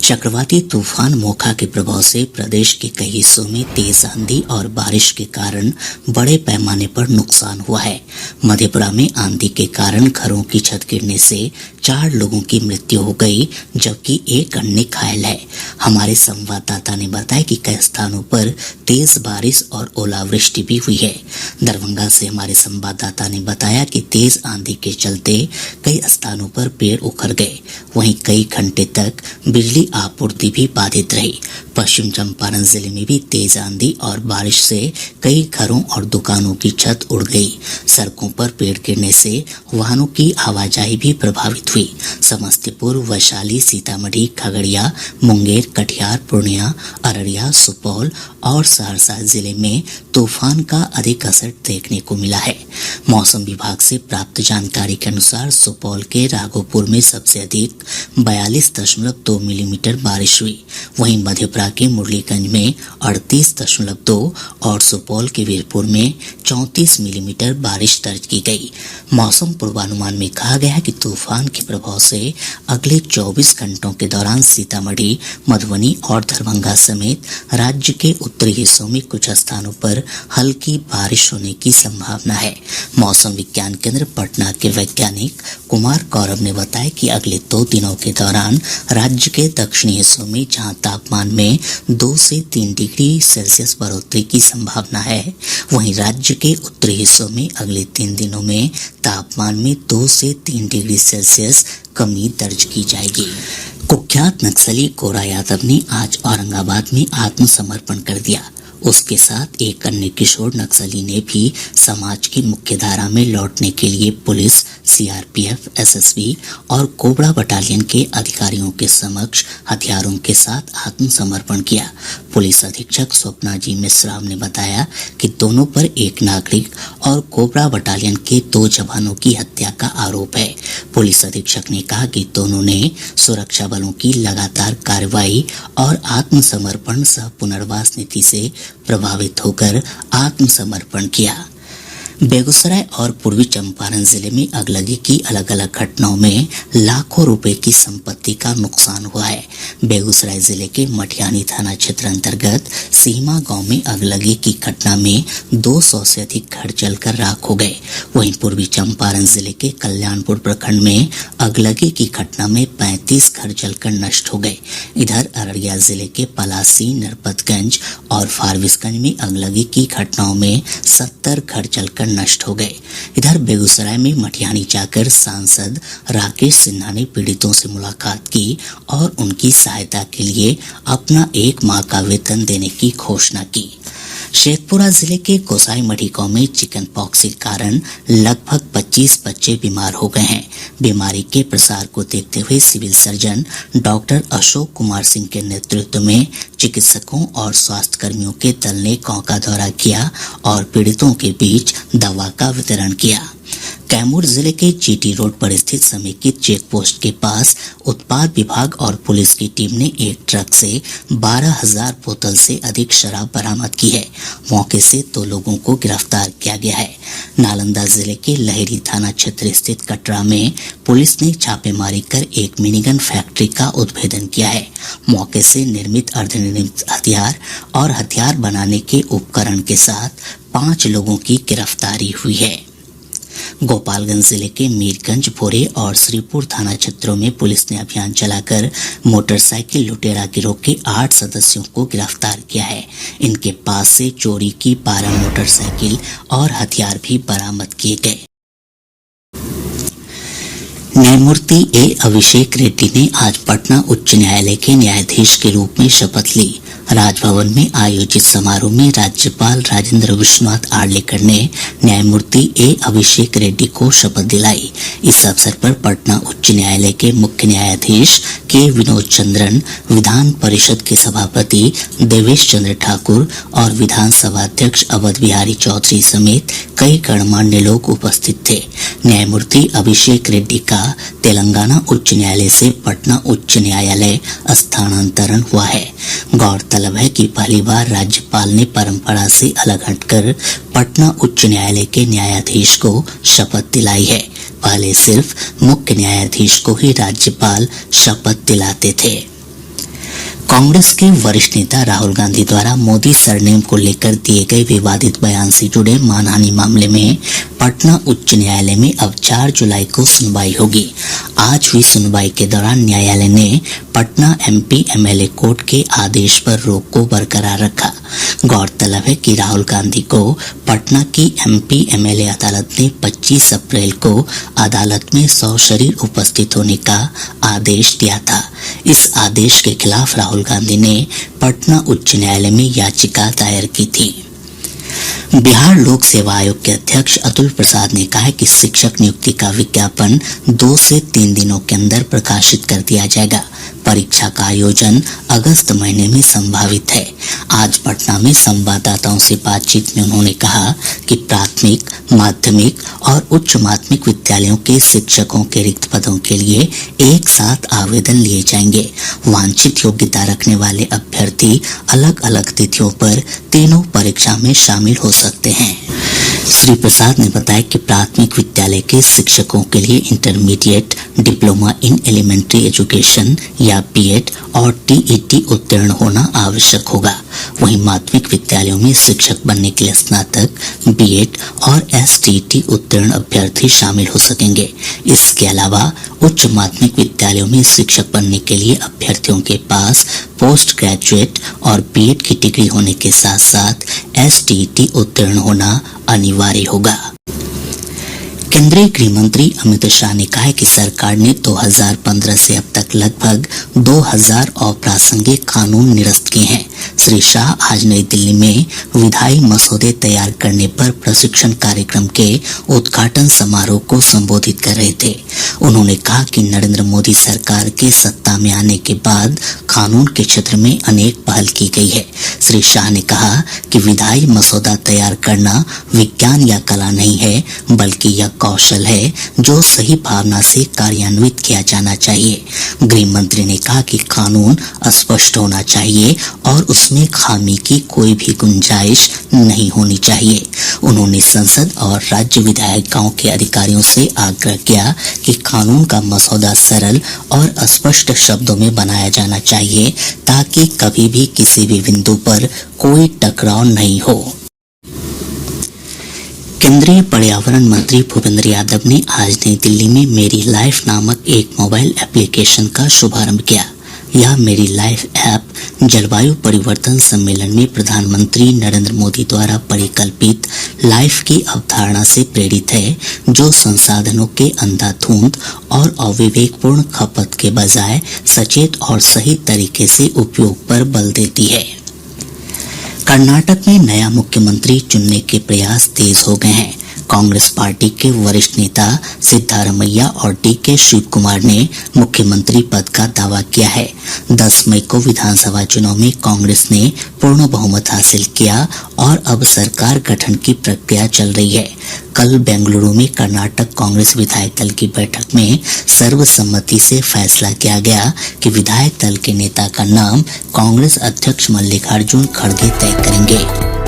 चक्रवाती तूफान मोखा के प्रभाव से प्रदेश के कई हिस्सों में तेज आंधी और बारिश के कारण बड़े पैमाने पर नुकसान हुआ है। मधेपुरा में आंधी के कारण घरों की छत गिरने से 4 लोगों की मृत्यु हो गई, जबकि एक अन्य घायल है। हमारे संवाददाता ने बताया कि कई स्थानों पर तेज बारिश और ओलावृष्टि भी हुई है। दरभंगा से हमारे संवाददाता ने बताया कि तेज आंधी के चलते कई स्थानों पर पेड़ उखड़ गए, वहीं कई घंटे तक बिजली आपूर्ति भी बाधित रही। पश्चिम चंपारण जिले में भी तेज आंधी और बारिश से कई घरों और दुकानों की छत उड़ गई। सड़कों पर पेड़ गिरने से वाहनों की आवाजाही भी प्रभावित हुई। समस्तीपुर, वैशाली, सीतामढ़ी, खगड़िया, मुंगेर, कटिहार, पूर्णिया, अररिया, सुपौल और सहरसा जिले में तूफान का अधिक असर देखने को मिला है। मौसम विभाग से प्राप्त जानकारी के अनुसार सुपौल के राघोपुर में सबसे अधिक 42.2 मिलीमीटर बारिश हुई। वहीं मधेपुरा के मुरलीगंज में 38.2 और सुपौल के वीरपुर में 34 मिलीमीटर बारिश दर्ज की गई। मौसम पूर्वानुमान में कहा गया है कि तूफान के प्रभाव से अगले 24 घंटों के दौरान सीतामढ़ी, मधुबनी और दरभंगा समेत राज्य के उत्तरी हिस्सों में कुछ स्थानों पर हल्की बारिश होने की संभावना है। मौसम विज्ञान केंद्र पटना के वैज्ञानिक कुमार गौरव ने बताया कि अगले 2 दिनों के दौरान राज्य के दक्षिणी हिस्सों में जहां तापमान में 2 से 3 डिग्री सेल्सियस बढ़ोतरी की संभावना है, वहीं राज्य के उत्तरी हिस्सों में अगले 3 दिनों में तापमान में 2 से 3 डिग्री सेल्सियस कमी दर्ज की जाएगी। कुख्यात नक्सली गोरा यादव ने आज औरंगाबाद में आत्मसमर्पण कर दिया। उसके साथ एक अन्य किशोर नक्सली ने भी समाज की मुख्य धारा में लौटने के लिए पुलिस, सीआरपीएफ, एसएसबी और कोबरा बटालियन के अधिकारियों के समक्ष हथियारों के साथ आत्मसमर्पण किया। पुलिस अधीक्षक स्वप्ना जी मिश्राम ने बताया कि दोनों पर एक नागरिक और कोबरा बटालियन के 2 जवानों की हत्या का आरोप है। पुलिस अधीक्षक ने कहा कि दोनों ने सुरक्षा बलों की लगातार कार्रवाई और आत्मसमर्पण सह पुनर्वास नीति से प्रभावित होकर आत्मसमर्पण किया। बेगूसराय और पूर्वी चंपारण जिले में अगलगी की अलग अलग घटनाओं में लाखों रुपए की संपत्ति का नुकसान हुआ है। बेगूसराय जिले के मटियानी थाना क्षेत्र अंतर्गत सीमा गांव में अगलगी की घटना में 200 से अधिक घर जलकर राख हो गए। वहीं पूर्वी चंपारण जिले के कल्याणपुर प्रखंड में अगलगी की घटना में 35 घर जलकर नष्ट हो गए। इधर अररिया जिले के पलासी, नरपतगंज और फारबिसगंज में अगलगी की घटनाओं में 70 घर जलकर नष्ट हो गए। इधर बेगूसराय में मटियानी जाकर सांसद राकेश सिन्हा ने पीड़ितों से मुलाकात की और उनकी सहायता के लिए अपना 1 माह का वेतन देने की घोषणा की। शेखपुरा जिले के गोसाईमढ़ी गांव में चिकन पॉक्स के कारण लगभग 25 बच्चे बीमार हो गए हैं। बीमारी के प्रसार को देखते हुए civil surgeon doctor Ashok Kumar Singh के नेतृत्व में चिकित्सकों और स्वास्थ्य कर्मियों के दल ने गांव का दौरा किया और पीड़ितों के बीच दवा का वितरण किया। कैमूर जिले के जीटी रोड पर स्थित समेकित चेक पोस्ट के पास उत्पाद विभाग और पुलिस की टीम ने एक ट्रक से 12,000 बोतल से अधिक शराब बरामद की है। मौके से 2 लोगों को गिरफ्तार किया गया है। नालंदा जिले के लहरी थाना क्षेत्र स्थित कटरा में पुलिस ने छापेमारी कर एक मिनीगन फैक्ट्री का उद्भेदन किया है। मौके से निर्मित अर्धनिर्मित हथियार और हथियार बनाने के उपकरण के साथ 5 लोगों की गिरफ्तारी हुई है। गोपालगंज जिले के मीरगंज, भोरे और श्रीपुर थाना क्षेत्रों में पुलिस ने अभियान चलाकर मोटरसाइकिल लुटेरा गिरोह के 8 सदस्यों को गिरफ्तार किया है। इनके पास से चोरी की 12 मोटरसाइकिल और हथियार भी बरामद किए गए। न्यायमूर्ति ए अभिषेक रेड्डी ने आज पटना उच्च न्यायालय के न्यायाधीश के रूप में शपथ ली। राजभवन में आयोजित समारोह में राज्यपाल राजेंद्र विश्वनाथ आर्लेकर ने न्यायमूर्ति ए अभिषेक रेड्डी को शपथ दिलाई। इस अवसर पर पटना उच्च न्यायालय के मुख्य न्यायाधीश के विनोद चंद्रन, विधान परिषद के सभापति देवेश चंद्र ठाकुर और विधानसभा अध्यक्ष अवध बिहारी चौधरी समेत कई गणमान्य लोग उपस्थित थे। न्यायमूर्ति अभिषेक रेड्डी का तेलंगाना उच्च न्यायालय से पटना उच्च न्यायालय स्थानांतरण हुआ है। गौरतलब है कि पहली बार राज्यपाल ने परंपरा से अलग हटकर पटना उच्च न्यायालय के न्यायाधीश को शपथ दिलाई है। पहले सिर्फ मुख्य न्यायाधीश को ही राज्यपाल शपथ दिलाते थे। कांग्रेस के वरिष्ठ नेता राहुल गांधी द्वारा मोदी सरनेम को लेकर दिए गए विवादित बयान से जुड़े मानहानि मामले में पटना उच्च न्यायालय में अब 4 जुलाई को सुनवाई होगी। आज हुई सुनवाई के दौरान न्यायालय ने पटना एमपी एमएलए कोर्ट के आदेश पर रोक को बरकरार रखा। गौरतलब है कि राहुल गांधी को पटना की एमपी एमएलए अदालत ने 25 अप्रैल को अदालत में सशरीर उपस्थित होने का आदेश दिया था। इस आदेश के खिलाफ राहुल गांधी ने पटना उच्च न्यायालय में याचिका दायर की थी। बिहार लोक सेवा आयोग के अध्यक्ष अतुल प्रसाद ने कहा है कि शिक्षक नियुक्ति का विज्ञापन 2 से 3 दिनों के अंदर प्रकाशित कर दिया जाएगा। परीक्षा का आयोजन अगस्त महीने में संभावित है। आज पटना में संवाददाताओं से बातचीत में उन्होंने कहा कि प्राथमिक, माध्यमिक और उच्च माध्यमिक विद्यालयों के शिक्षकों के रिक्त पदों के लिए एक साथ आवेदन लिए जाएंगे। वांछित योग्यता रखने वाले अभ्यर्थी अलग अलग तिथियों पर तीनों परीक्षा में शामिल हो सकते हैं। श्री प्रसाद ने बताया कि प्राथमिक विद्यालय के शिक्षकों के लिए intermediate, diploma in elementary education या बीएड और टीईटी उत्तीर्ण होना आवश्यक होगा। वहीं माध्यमिक विद्यालयों में शिक्षक बनने के लिए स्नातक, बीएड और एसटीईटी उत्तीर्ण अभ्यर्थी शामिल हो सकेंगे। इसके अलावा उच्च माध्यमिक विद्यालयों में शिक्षक बनने के लिए अभ्यर्थियों के पास पोस्ट ग्रेजुएट और बीएड की डिग्री होने के साथ साथ एसटीईटी उत्तीर्ण होना अनिवार्य होगा। केंद्रीय गृह मंत्री अमित शाह ने कहा है कि सरकार ने 2015 से अब तक लगभग 2000 अप्रासंगिक कानून निरस्त किए हैं। श्री शाह आज नई दिल्ली में विधायी मसौदे तैयार करने पर प्रशिक्षण कार्यक्रम के उद्घाटन समारोह को संबोधित कर रहे थे। उन्होंने कहा कि नरेंद्र मोदी सरकार के सत्ता में आने के बाद कानून के क्षेत्र में अनेक पहल की गई है। श्री शाह ने कहा कि विधायी मसौदा तैयार करना विज्ञान या कला नहीं है, बल्कि यह कौशल है जो सही भावना से कार्यान्वित किया जाना चाहिए। गृह मंत्री ने कहा कि कानून स्पष्ट होना चाहिए और उसमें खामी की कोई भी गुंजाइश नहीं होनी चाहिए। उन्होंने संसद और राज्य विधायिकाओं के अधिकारियों से आग्रह किया कि कानून का मसौदा सरल और स्पष्ट शब्दों में बनाया जाना चाहिए ताकि कभी भी किसी भी बिंदु पर कोई टकराव नहीं हो। केंद्रीय पर्यावरण मंत्री भूपेंद्र यादव ने आज नई दिल्ली में मेरी लाइफ नामक एक मोबाइल एप्लीकेशन का शुभारंभ किया। यह मेरी लाइफ ऐप जलवायु परिवर्तन सम्मेलन में प्रधानमंत्री नरेंद्र मोदी द्वारा परिकल्पित लाइफ की अवधारणा से प्रेरित है, जो संसाधनों के अंधाधुंध और अविवेकपूर्ण खपत के बजाय सचेत और सही तरीके से उपयोग पर बल देती है। कर्नाटक में नया मुख्यमंत्री चुनने के प्रयास तेज हो गए हैं। कांग्रेस पार्टी के वरिष्ठ नेता सिद्धारमैया और डीके शिव कुमार ने मुख्यमंत्री पद का दावा किया है। 10 मई को विधानसभा चुनाव में कांग्रेस ने पूर्ण बहुमत हासिल किया और अब सरकार गठन की प्रक्रिया चल रही है। कल बेंगलुरु में कर्नाटक कांग्रेस विधायक दल की बैठक में सर्वसम्मति से फैसला किया गया कि विधायक दल के नेता का नाम कांग्रेस अध्यक्ष मल्लिकार्जुन खड़गे तय करेंगे।